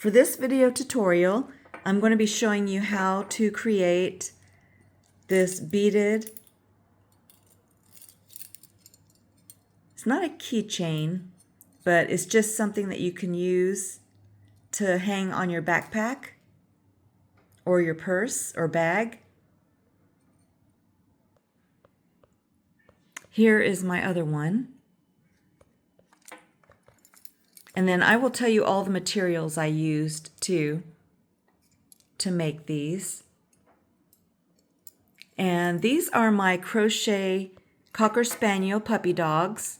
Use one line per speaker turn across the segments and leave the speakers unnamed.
For this video tutorial, I'm going to be showing you how to create this beaded, it's not a keychain, but it's just something that you can use to hang on your backpack or your purse or bag. Here is my other one. And then I will tell you all the materials I used to make these. And these are my crochet Cocker Spaniel puppy dogs.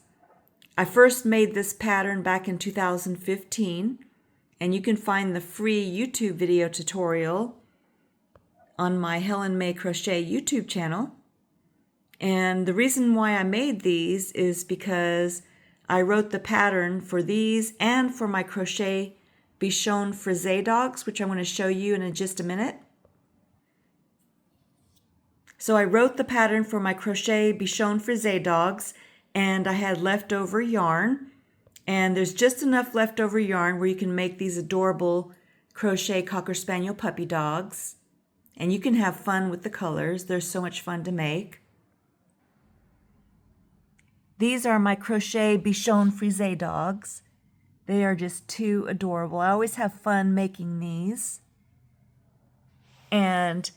I first made this pattern back in 2015, and you can find the free YouTube video tutorial on my Helen May Crochet YouTube channel. And the reason why I made these is because I wrote the pattern for these and for my Crochet Bichon Frise dogs, which I'm going to show you in just a minute. So I wrote the pattern for my Crochet Bichon Frise dogs, and I had leftover yarn. And there's just enough leftover yarn where you can make these adorable Crochet Cocker Spaniel puppy dogs. And you can have fun with the colors. They're so much fun to make. These are my Crochet Bichon Frise dogs. They are just too adorable. I always have fun making these. And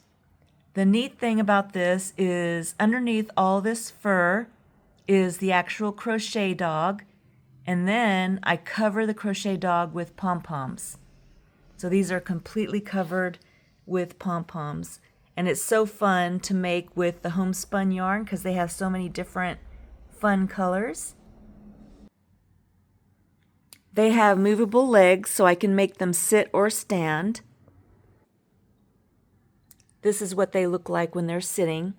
the neat thing about this is underneath all this fur is the actual crochet dog. And then I cover the crochet dog with pom-poms. So these are completely covered with pom-poms. And it's so fun to make with the homespun yarn because they have so many different fun colors. They have movable legs so I can make them sit or stand. This is what they look like when they're sitting.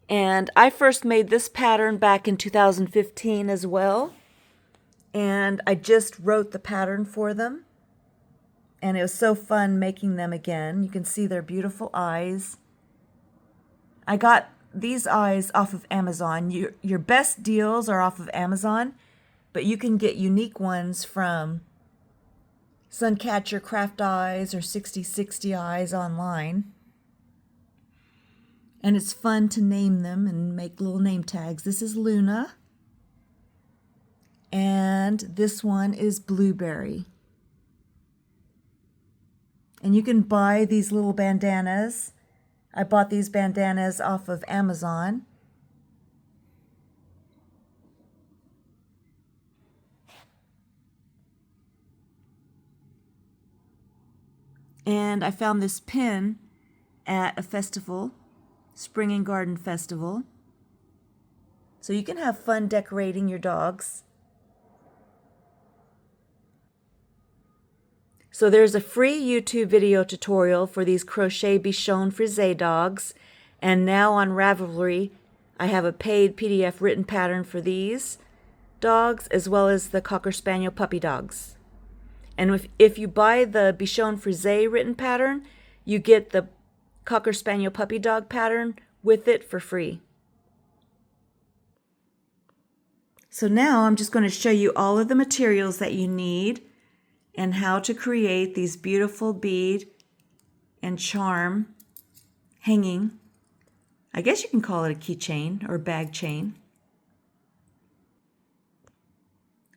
And I first made this pattern back in 2015 as well. And I just wrote the pattern for them. And it was so fun making them again. You can see their beautiful eyes. I got these eyes off of Amazon. Your best deals are off of Amazon, but you can get unique ones from Suncatcher Craft Eyes or 6060 Eyes online. And it's fun to name them and make little name tags. This is Luna. And this one is Blueberry. And you can buy these little bandanas. I bought these bandanas off of Amazon. And I found this pin at a festival, Spring and Garden Festival. So you can have fun decorating your dogs. So there's a free YouTube video tutorial for these Crochet Bichon Frise dogs. And now on Ravelry, I have a paid PDF written pattern for these dogs as well as the Cocker Spaniel puppy dogs. And if you buy the Bichon Frise written pattern, you get the Cocker Spaniel puppy dog pattern with it for free. So now I'm just going to show you all of the materials that you need and how to create these beautiful bead and charm hanging. I guess you can call it a keychain or bag chain.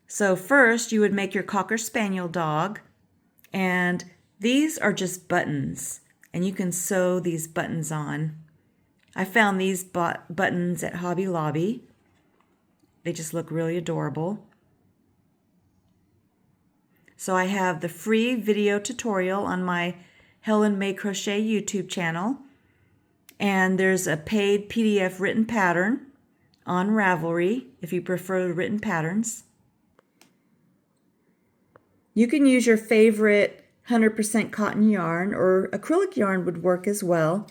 So first you would make your Cocker Spaniel dog, and these are just buttons, and you can sew these buttons on. I found these buttons at Hobby Lobby. They just look really adorable. So I have the free video tutorial on my Helen May Crochet YouTube channel. And there's a paid PDF written pattern on Ravelry if you prefer the written patterns. You can use your favorite 100% cotton yarn, or acrylic yarn would work as well.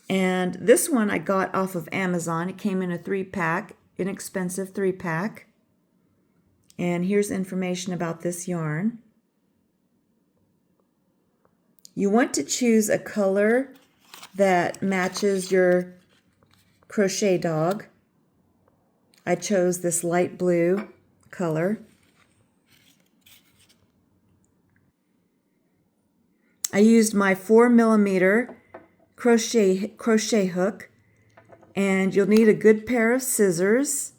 And this one I got off of Amazon. It came in a 3-pack, inexpensive 3-pack. And here's information about this yarn. You want to choose a color that matches your crochet dog. I chose this light blue color. I used my 4mm crochet hook, and you'll need a good pair of scissors.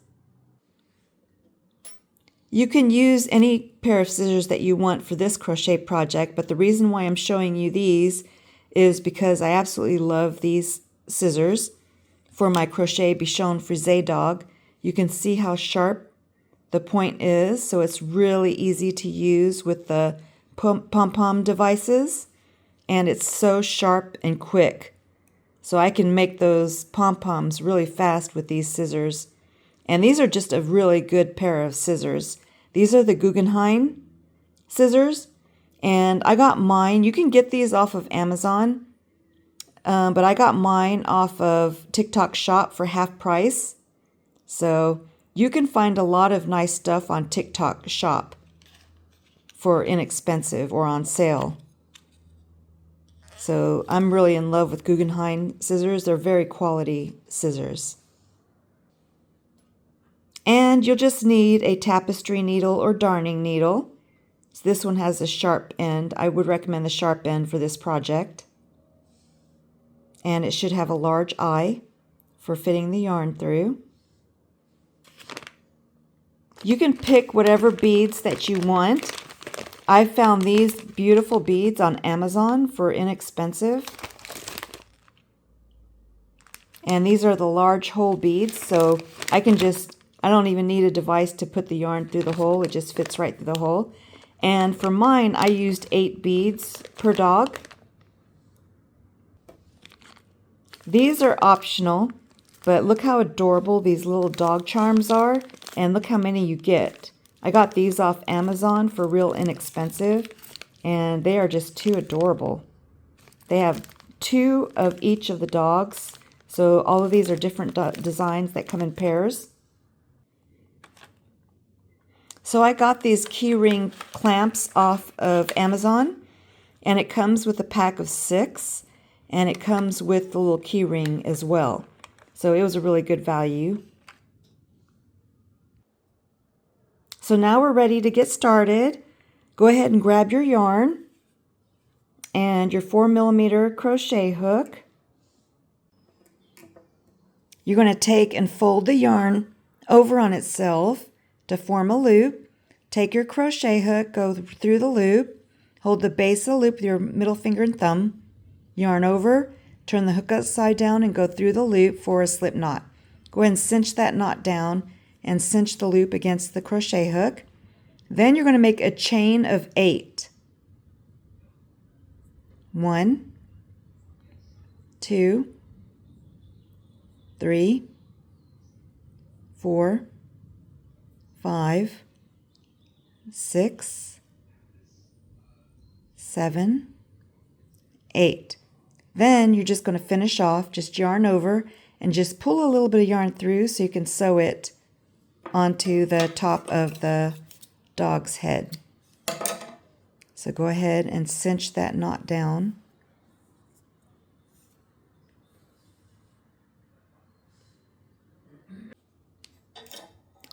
You can use any pair of scissors that you want for this crochet project, but the reason why I'm showing you these is because I absolutely love these scissors for my Crochet Bichon Frisé dog. You can see how sharp the point is, so it's really easy to use with the pom-pom devices, and it's so sharp and quick. So I can make those pom-poms really fast with these scissors. And these are just a really good pair of scissors. These are the Guggenheim scissors, and I got mine. You can get these off of Amazon, but I got mine off of TikTok Shop for half price. So you can find a lot of nice stuff on TikTok Shop for inexpensive or on sale. So I'm really in love with Guggenheim scissors. They're very quality scissors. And you'll just need a tapestry needle or darning needle. So this one has a sharp end. I would recommend the sharp end for this project. And it should have a large eye for fitting the yarn through. You can pick whatever beads that you want. I found these beautiful beads on Amazon for inexpensive. And these are the large hole beads, so I don't even need a device to put the yarn through the hole. It just fits right through the hole. And for mine, I used 8 beads per dog. These are optional, but look how adorable these little dog charms are, and look how many you get. I got these off Amazon for real inexpensive, and they are just too adorable. They have 2 of each of the dogs, so all of these are different designs that come in pairs. So I got these keyring clamps off of Amazon, and it comes with a pack of 6, and it comes with the little keyring as well. So it was a really good value. So now we're ready to get started. Go ahead and grab your yarn and your 4mm crochet hook. You're going to take and fold the yarn over on itself to form a loop. Take your crochet hook, go through the loop, hold the base of the loop with your middle finger and thumb, yarn over, turn the hook upside down and go through the loop for a slip knot. Go ahead and cinch that knot down and cinch the loop against the crochet hook. Then you're going to make a chain of 8. 1, 2, 3, 4, 5, 6, 7, 8. Then you're just going to finish off, just yarn over and just pull a little bit of yarn through so you can sew it onto the top of the dog's head. So go ahead and cinch that knot down.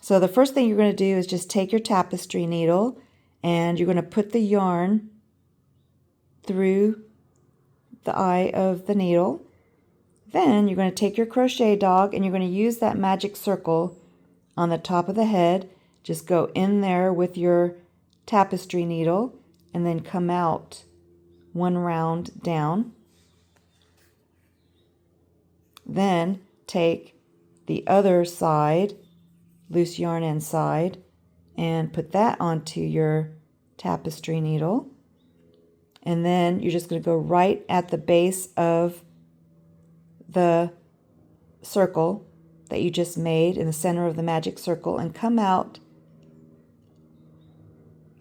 So the first thing you're going to do is just take your tapestry needle and you're going to put the yarn through the eye of the needle. Then you're going to take your crochet dog and you're going to use that magic circle on the top of the head. Just go in there with your tapestry needle and then come out one round down. Then take the other side, loose yarn end side, and put that onto your tapestry needle. And then you're just going to go right at the base of the circle that you just made in the center of the magic circle and come out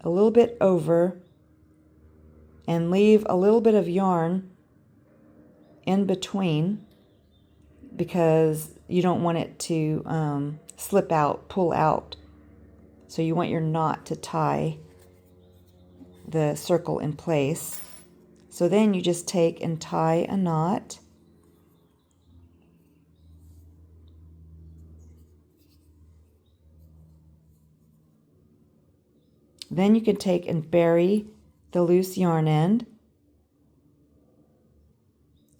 a little bit over and leave a little bit of yarn in between because you don't want it to slip out, pull out. So you want your knot to tie the circle in place. So then you just take and tie a knot. Then you can take and bury the loose yarn end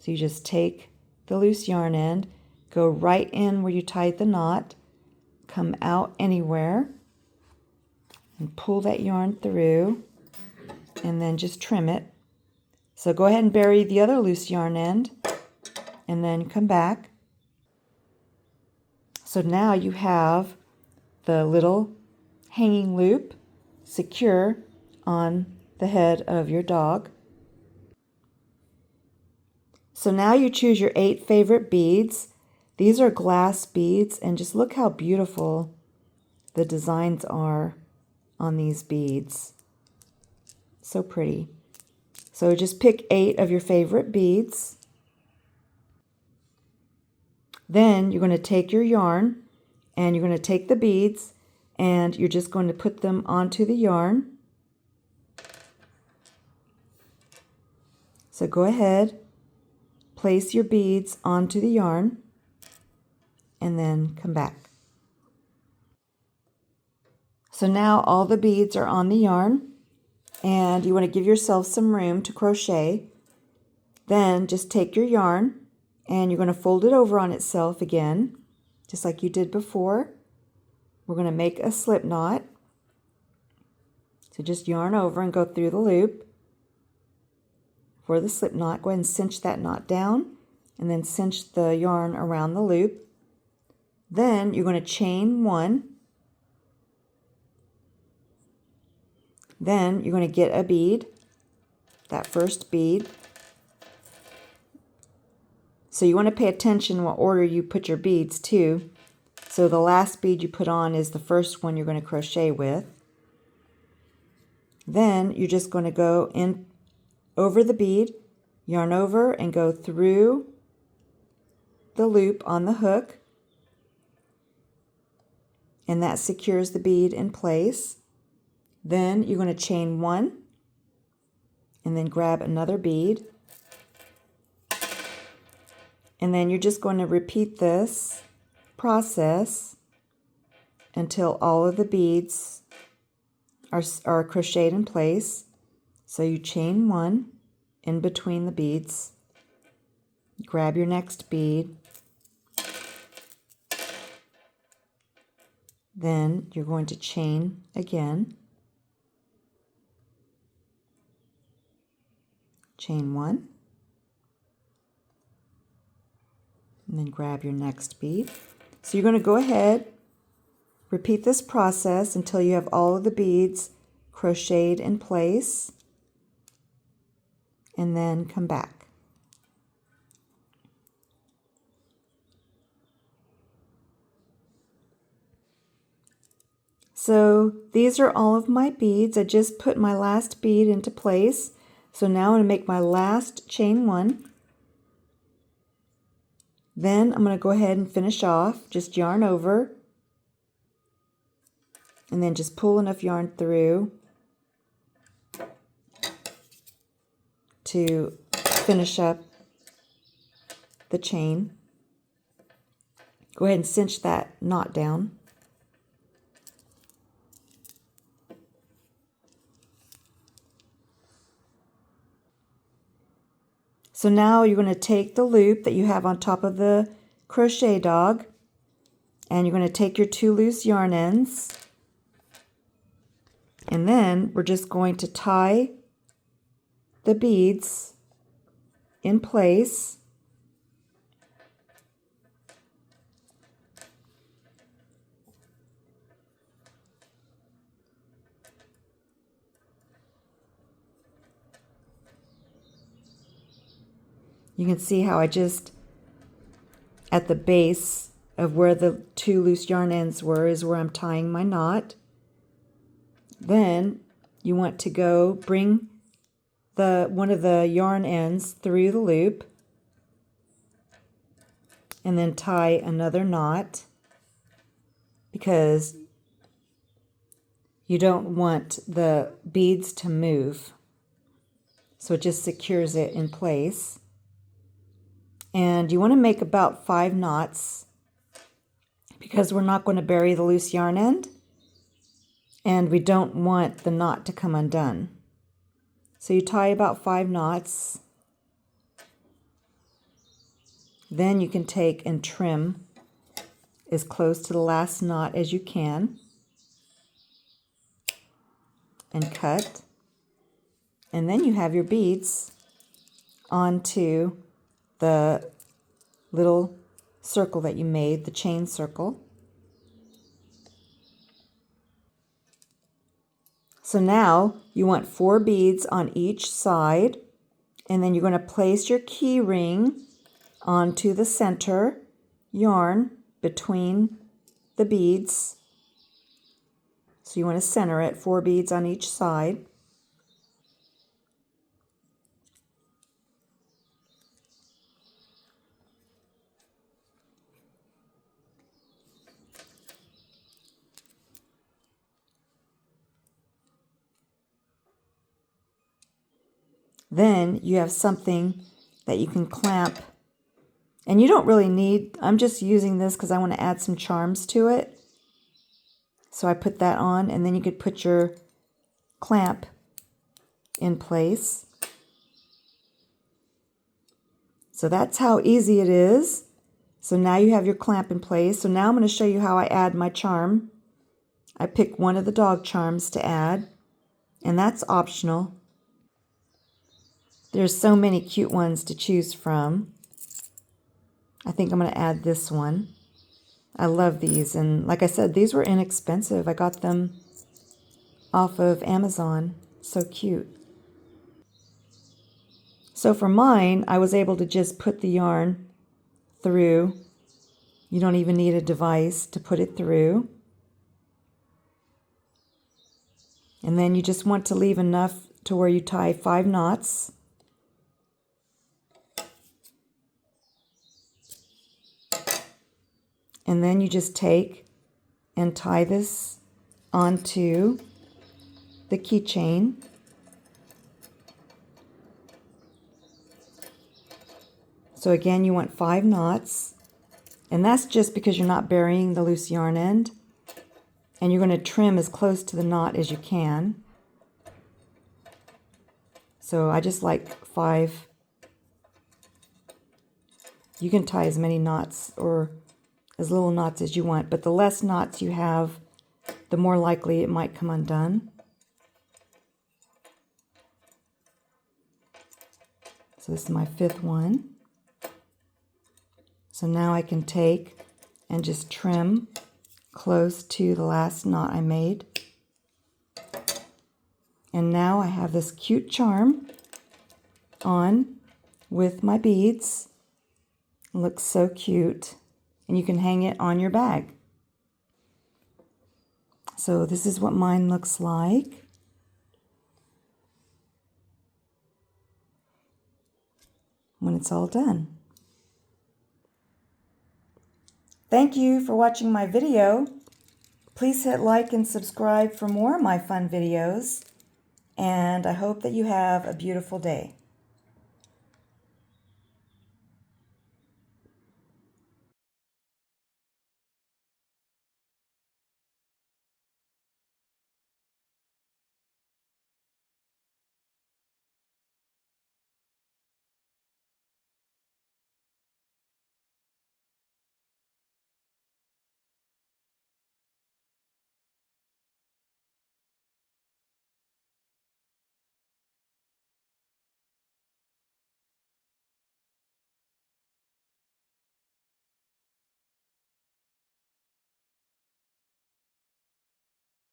So you just take the loose yarn end, go right in where you tied the knot, come out anywhere, and pull that yarn through, and then just trim it. So go ahead and bury the other loose yarn end, and then come back. So now you have the little hanging loop secure on the head of your dog. So now you choose your 8 favorite beads. These are glass beads, and just look how beautiful the designs are on these beads. So pretty. So just pick 8 of your favorite beads. Then you're going to take your yarn and you're going to take the beads and you're just going to put them onto the yarn. So go ahead, place your beads onto the yarn, and then come back. So now all the beads are on the yarn, and you want to give yourself some room to crochet. Then just take your yarn and you're going to fold it over on itself again, just like you did before. We're going to make a slip knot. So just yarn over and go through the loop for the slip knot. Go ahead and cinch that knot down and then cinch the yarn around the loop. Then you're going to chain 1. Then you're going to get a bead, that first bead. So you want to pay attention what order you put your beads too. So the last bead you put on is the first one you're going to crochet with. Then you're just going to go in over the bead, yarn over and go through the loop on the hook, and that secures the bead in place. Then you're going to chain 1 and then grab another bead, and then you're just going to repeat this process until all of the beads are crocheted in place. So you chain 1 in between the beads, grab your next bead, then you're going to chain again, chain 1, and then grab your next bead. So you're going to go ahead, repeat this process until you have all of the beads crocheted in place, and then come back. So these are all of my beads. I just put my last bead into place. So now I'm going to make my last chain 1. Then I'm going to go ahead and finish off. Just yarn over and then just pull enough yarn through to finish up the chain. Go ahead and cinch that knot down. So now you're going to take the loop that you have on top of the crochet dog, and you're going to take your 2 loose yarn ends, and then we're just going to tie the beads in place. You can see how I just, at the base of where the 2 loose yarn ends were, is where I'm tying my knot. Then you want to go bring one of the yarn ends through the loop and then tie another knot, because you don't want the beads to move. So it just secures it in place. And you want to make about 5 knots, because we're not going to bury the loose yarn end and we don't want the knot to come undone. So you tie about 5 knots. Then you can take and trim as close to the last knot as you can and cut. And then you have your beads onto the little circle that you made, the chain circle. So now you want 4 beads on each side, and then you're going to place your key ring onto the center yarn between the beads. So you want to center it, 4 beads on each side. Then you have something that you can clamp, and you don't really need, I'm just using this because I want to add some charms to it. So I put that on, and then you could put your clamp in place. So that's how easy it is. So now you have your clamp in place. So now I'm going to show you how I add my charm. I pick one of the dog charms to add, and that's optional. There's so many cute ones to choose from. I think I'm going to add this one. I love these, and like I said, these were inexpensive. I got them off of Amazon. So cute. So for mine, I was able to just put the yarn through. You don't even need a device to put it through. And then you just want to leave enough to where you tie 5 knots. And then you just take and tie this onto the keychain. So again, you want 5 knots, and that's just because you're not burying the loose yarn end, and you're going to trim as close to the knot as you can. So I just like 5. You can tie as many knots or as little knots as you want, but the less knots you have, the more likely it might come undone. So this is my 5th one. So now I can take and just trim close to the last knot I made. And now I have this cute charm on with my beads. It looks so cute. And you can hang it on your bag. So this is what mine looks like. When it's all done. Thank you for watching my video. Please hit like and subscribe for more of my fun videos. And I hope that you have a beautiful day.